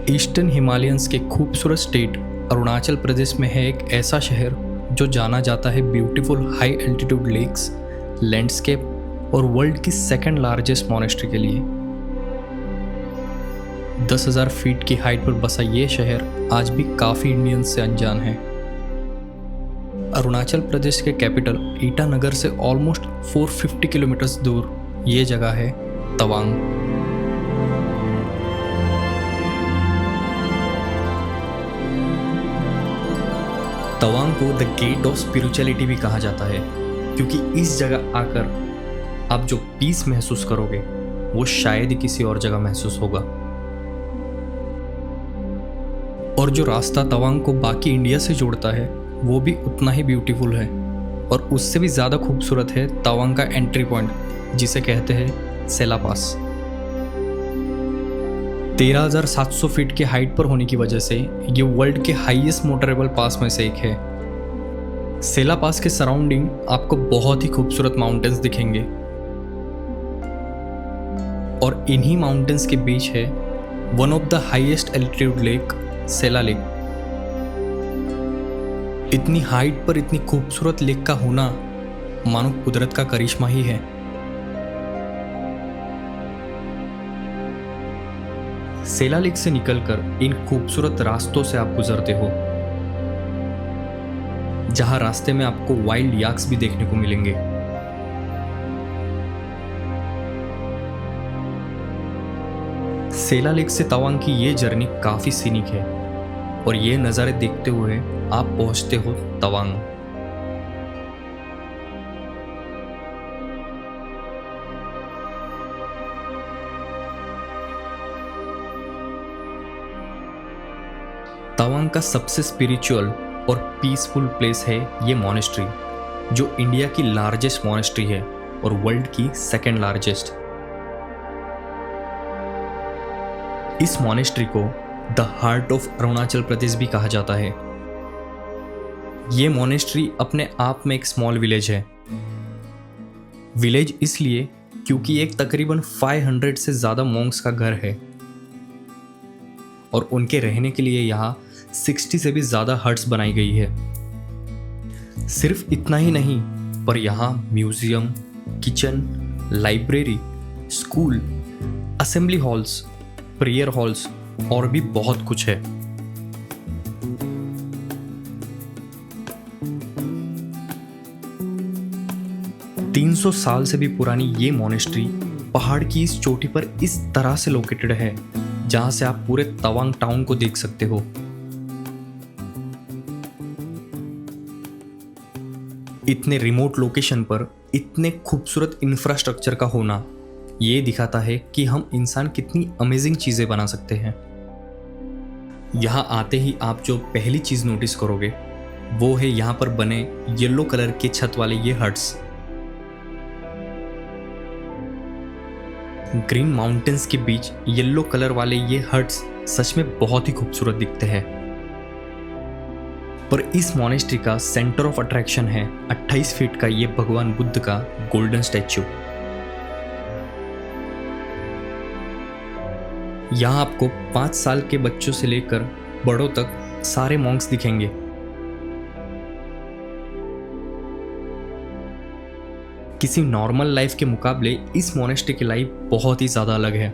Eastern Himalayans के खूबसूरत state Arunachal Pradesh में है एक ऐसा शहर जो जाना जाता है beautiful high altitude lakes, landscape और वर्ल्ड की सेकंड लार्जेस्ट मॉनेस्ट्री के लिए। 10,000 फीट की हाइट पर बसा ये शहर आज भी काफ़ी इंडियंस से अनजान है। अरुणाचल प्रदेश के कैपिटल ईटानगर से ऑलमोस्ट 450 किलोमीटर्स दूर ये जगह है तवांग। तवांग को द गेट ऑफ स्पिरिचुअलिटी भी कहा जाता है, क्योंकि इस जगह आकर आप जो पीस महसूस करोगे वो शायद ही किसी और जगह महसूस होगा। और जो रास्ता तवांग को बाकी इंडिया से जोड़ता है वो भी उतना ही ब्यूटीफुल है, और उससे भी ज़्यादा खूबसूरत है तवांग का एंट्री पॉइंट, जिसे कहते हैं सेला पास। 13,700 फीट की हाइट पर होने की वजह से ये वर्ल्ड के हाईएस्ट मोटरेबल पास में से एक है। सेला पास के सराउंडिंग आपको बहुत ही खूबसूरत माउंटेन्स दिखेंगे, और इन्हीं माउंटेन्स के बीच है one of the highest altitude lake, Sela lake. इतनी हाइट पर इतनी खूबसूरत लेक का होना मानो कुदरत का करिश्मा ही है। सेला लेक से निकलकर इन खूबसूरत रास्तों से आप गुजरते हो, जहां रास्ते में आपको वाइल्ड याक्स भी देखने को मिलेंगे। सेला लेक से तवांग की ये जर्नी काफी सीनिक है, और ये नज़ारे देखते हुए आप पहुंचते हो तवांग। तवांग का सबसे स्पिरिचुअल और पीसफुल प्लेस है ये मॉनेस्ट्री, जो इंडिया की लार्जेस्ट मॉनेस्ट्री है और वर्ल्ड की सेकंड लार्जेस्ट। इस मॉनेस्ट्री को the heart of Arunachal Pradesh भी कहा जाता है। ये मॉनेस्ट्री अपने आप में एक स्मॉल विलेज है। विलेज इसलिए क्योंकि एक तकरीबन 500 से ज़्यादा मॉन्क्स का घर है, और उनके रहने के लिए यहाँ 60 से भी ज़्यादा हट्स बनाई गई है। सिर्फ इतना ही नहीं, पर यहाँ museum, kitchen, library, school, assembly halls, prayer halls और भी बहुत कुछ है। तीन 300 साल से भी पुरानी ये मॉनेस्ट्री पहाड़ की इस चोटी पर इस तरह से लोकेटेड है, जहां से आप पूरे तवांग टाउन को देख सकते हो। इतने रिमोट लोकेशन पर इतने खूबसूरत इंफ्रास्ट्रक्चर का होना ये दिखाता है कि हम इंसान कितनी अमेजिंग चीजें बना सकते हैं। यहाँ आते ही आप जो पहली चीज नोटिस करोगे वो है यहाँ पर बने येलो कलर के छत वाले ये हट्स। ग्रीन माउंटेन्स के बीच येलो कलर वाले ये हट्स सच में बहुत ही खूबसूरत दिखते हैं। पर इस मॉनेस्ट्री का सेंटर ऑफ अट्रैक्शन है 28 फीट का ये भगवान बुद्ध का गोल्डन स्टैच्यू। यहाँ आपको 5 साल के बच्चों से लेकर बड़ों तक सारे मॉन्क्स दिखेंगे। किसी नॉर्मल लाइफ के मुकाबले इस मोनेस्ट्री की लाइफ बहुत ही ज़्यादा अलग है।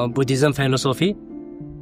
बुद्धिज़्म फिलोसॉफी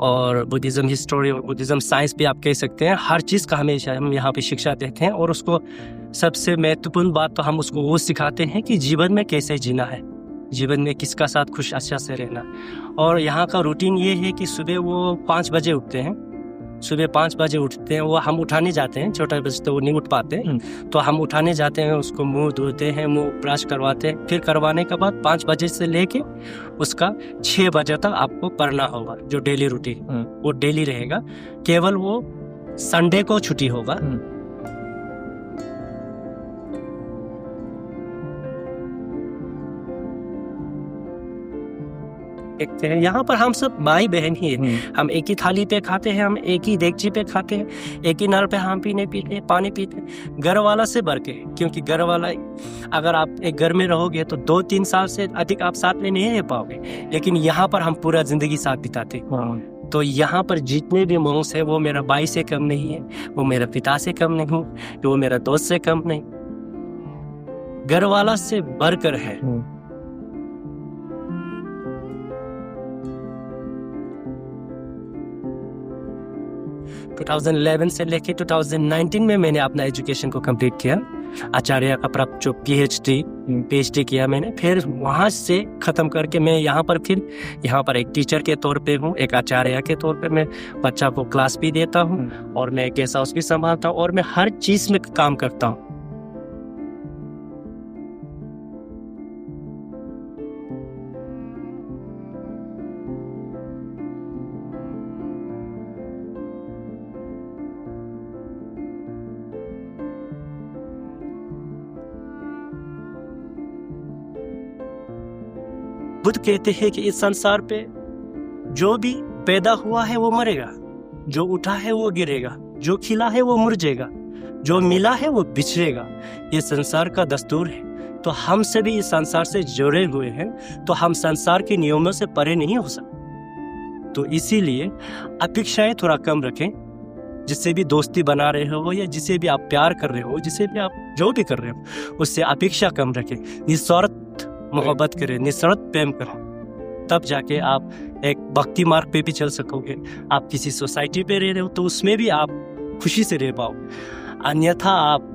और बुद्धिज़्म हिस्टोरी और बुद्धिज़्म साइंस भी आप कह सकते हैं। हर चीज़ का हमेशा हम यहाँ पे शिक्षा देते हैं, और उसको सबसे महत्वपूर्ण बात तो हम उसको वो सिखाते हैं कि जीवन में कैसे जीना है, जीवन में किसका साथ खुश अच्छा से रहना। और यहाँ का रूटीन ये है कि सुबह वो 5 बजे उठते हैं। सुबह 5 बजे उठते हैं, वो हम उठाने जाते हैं। छोटा बच्चे तो वो नहीं उठ पाते, तो हम उठाने जाते हैं, उसको मुंह धोते हैं, मुंह ब्रश करवाते हैं। फिर करवाने के बाद 5 बजे से लेके उसका 6 बजे तक आपको पढ़ना होगा। जो डेली रूटीन वो डेली रहेगा, केवल वो संडे को छुट्टी होगा। देखते हैं। यहाँ पर हम सब भाई बहन ही है। हम एक ही थाली पे खाते हैं, हम एक ही देगची पे खाते हैं, एक ही नल पे हम पानी पीते हैं, घर वाला से बढ़ के। क्योंकि घर वाला, अगर आप एक घर में रहोगे तो 2-3 साल से अधिक आप साथ में नहीं रह पाओगे, लेकिन यहाँ पर हम पूरा जिंदगी साथ बिताते हैं। तो यहाँ पर जितने भी मोहस है वो मेरा भाई से कम नहीं है, वो मेरा पिता से कम नहीं, वो मेरा दोस्त से कम नहीं, घर वाला से बढ़कर है। 2011 से लेके 2019 में मैंने अपना एजुकेशन को कंप्लीट किया। आचार्य का प्राप्त जो पीएचडी किया मैंने। फिर वहाँ से ख़त्म करके मैं यहाँ पर एक टीचर के तौर पे हूँ, एक आचार्य के तौर पे मैं बच्चा को क्लास भी देता हूँ और मैं गेस्ट हाउस भी संभालता हूँ और मैं हर चीज़ में काम करता हूँ। बुद्ध कहते हैं कि इस संसार पे जो भी पैदा हुआ है वो मरेगा, जो उठा है वो गिरेगा, जो खिला है वो मुरझेगा, जो मिला है वो बिछड़ेगा। ये संसार का दस्तूर है। तो हम सभी इस संसार से जुड़े हुए हैं, तो हम संसार के नियमों से परे नहीं हो सकते। तो इसीलिए अपेक्षाएं थोड़ा कम रखें। जिससे भी दोस्ती बना रहे हो या जिसे भी आप प्यार कर रहे हो, जिसे भी आप जो भी कर रहे हो, उससे अपेक्षा कम रखें। निस्वार्थ मोहब्बत करें, निस्वार्थ प्रेम करें, तब जाके आप एक भक्ति मार्ग पे भी चल सकोगे। आप किसी सोसाइटी पे रह रहे हो तो उसमें भी आप खुशी से रह पाओ। अन्यथा आप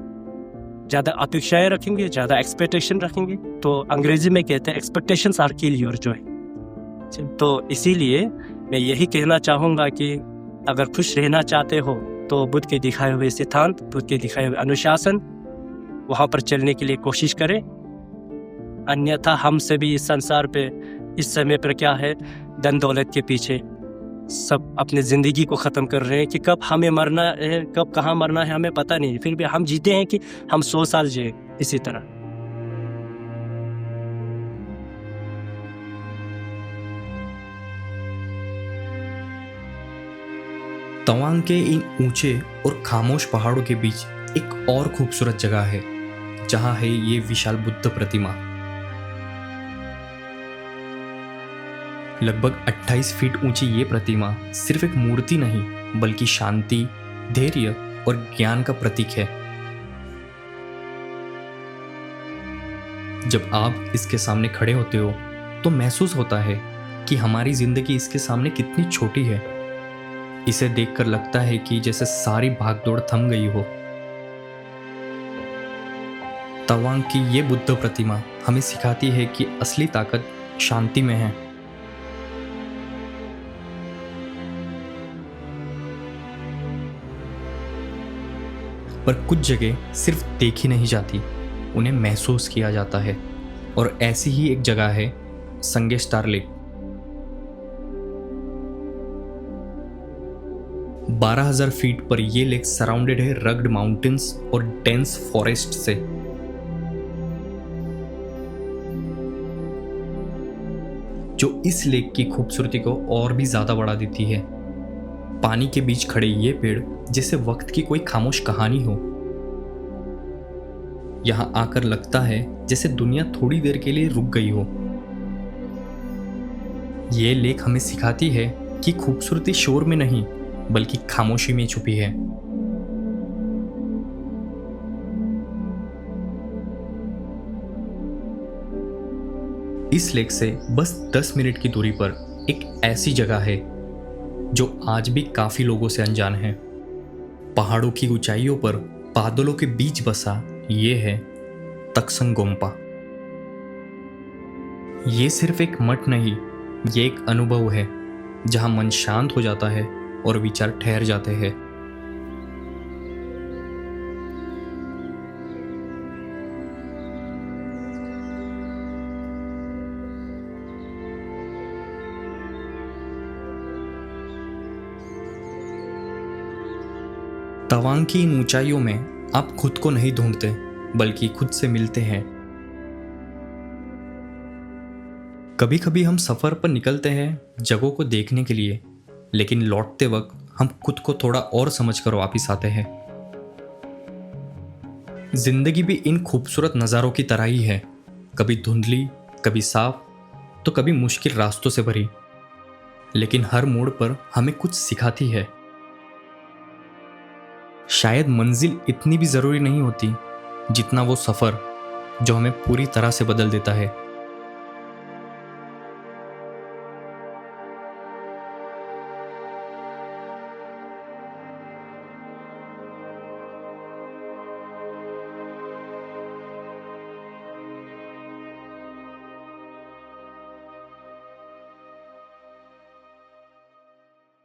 ज़्यादा अपेक्षाएं रखेंगे, ज़्यादा एक्सपेक्टेशन रखेंगे, तो अंग्रेजी में कहते हैं expectations are kill your joy. तो इसीलिए मैं यही कहना चाहूँगा कि अगर खुश रहना चाहते हो तो बुद्ध के दिखाए हुए सिद्धांत, बुद्ध के दिखाए हुए अनुशासन, वहाँ पर चलने के लिए कोशिश करें। अन्यथा हम सभी इस संसार पे इस समय पर क्या है, धन दौलत के पीछे सब अपने ज़िंदगी को ख़त्म कर रहे हैं कि कब हमें मरना है, कब कहाँ मरना है हमें पता नहीं। फिर भी हम जीते हैं कि हम 100 साल जिए इसी तरह। तवांग के इन ऊंचे और खामोश पहाड़ों के बीच एक और खूबसूरत जगह है जहां है ये विशाल बुद्ध प्रतिमा। लगभग 28 फीट ऊंची ये प्रतिमा सिर्फ एक मूर्ति नहीं बल्कि शांति, धैर्य और ज्ञान का प्रतीक है। जब आप इसके सामने खड़े होते हो तो महसूस होता है कि हमारी जिंदगी इसके सामने कितनी छोटी है। इसे देखकर लगता है कि जैसे सारी भागदौड़ थम गई हो। तवांग की ये बुद्ध प्रतिमा हमें सिखाती है कि असली ताकत शांति में है। पर कुछ जगह सिर्फ देखी नहीं जाती, उन्हें महसूस किया जाता है। और ऐसी ही एक जगह है संगे स्टार लेक। 12,000 फीट पर यह लेक सराउंडेड है रग्ड माउंटेन्स और डेंस फॉरेस्ट से। जो इस लेक की खूबसूरती को और भी ज्यादा बढ़ा देती है। पानी के बीच खड़े ये पेड़ जैसे वक्त की कोई खामोश कहानी हो। यहां आकर लगता है जैसे दुनिया थोड़ी देर के लिए रुक गई हो। ये लेक हमें सिखाती है कि खूबसूरती शोर में नहीं बल्कि खामोशी में छुपी है। इस लेक से बस 10 मिनट की दूरी पर एक ऐसी जगह है जो आज भी काफी लोगों से अनजान है। पहाड़ों की ऊंचाइयों पर बादलों के बीच बसा ये है तक्संग गोम्पा। ये सिर्फ एक मठ नहीं, ये एक अनुभव है जहां मन शांत हो जाता है और विचार ठहर जाते हैं। तवांग की इन ऊंचाइयों में आप खुद को नहीं ढूंढते बल्कि खुद से मिलते हैं। कभी कभी हम सफ़र पर निकलते हैं जगहों को देखने के लिए, लेकिन लौटते वक्त हम खुद को थोड़ा और समझ कर वापिस आते हैं। जिंदगी भी इन खूबसूरत नज़ारों की तरह ही है, कभी धुंधली, कभी साफ, तो कभी मुश्किल रास्तों से भरी, लेकिन हर मोड़ पर हमें कुछ सिखाती है। शायद मंजिल इतनी भी ज़रूरी नहीं होती जितना वो सफ़र जो हमें पूरी तरह से बदल देता है।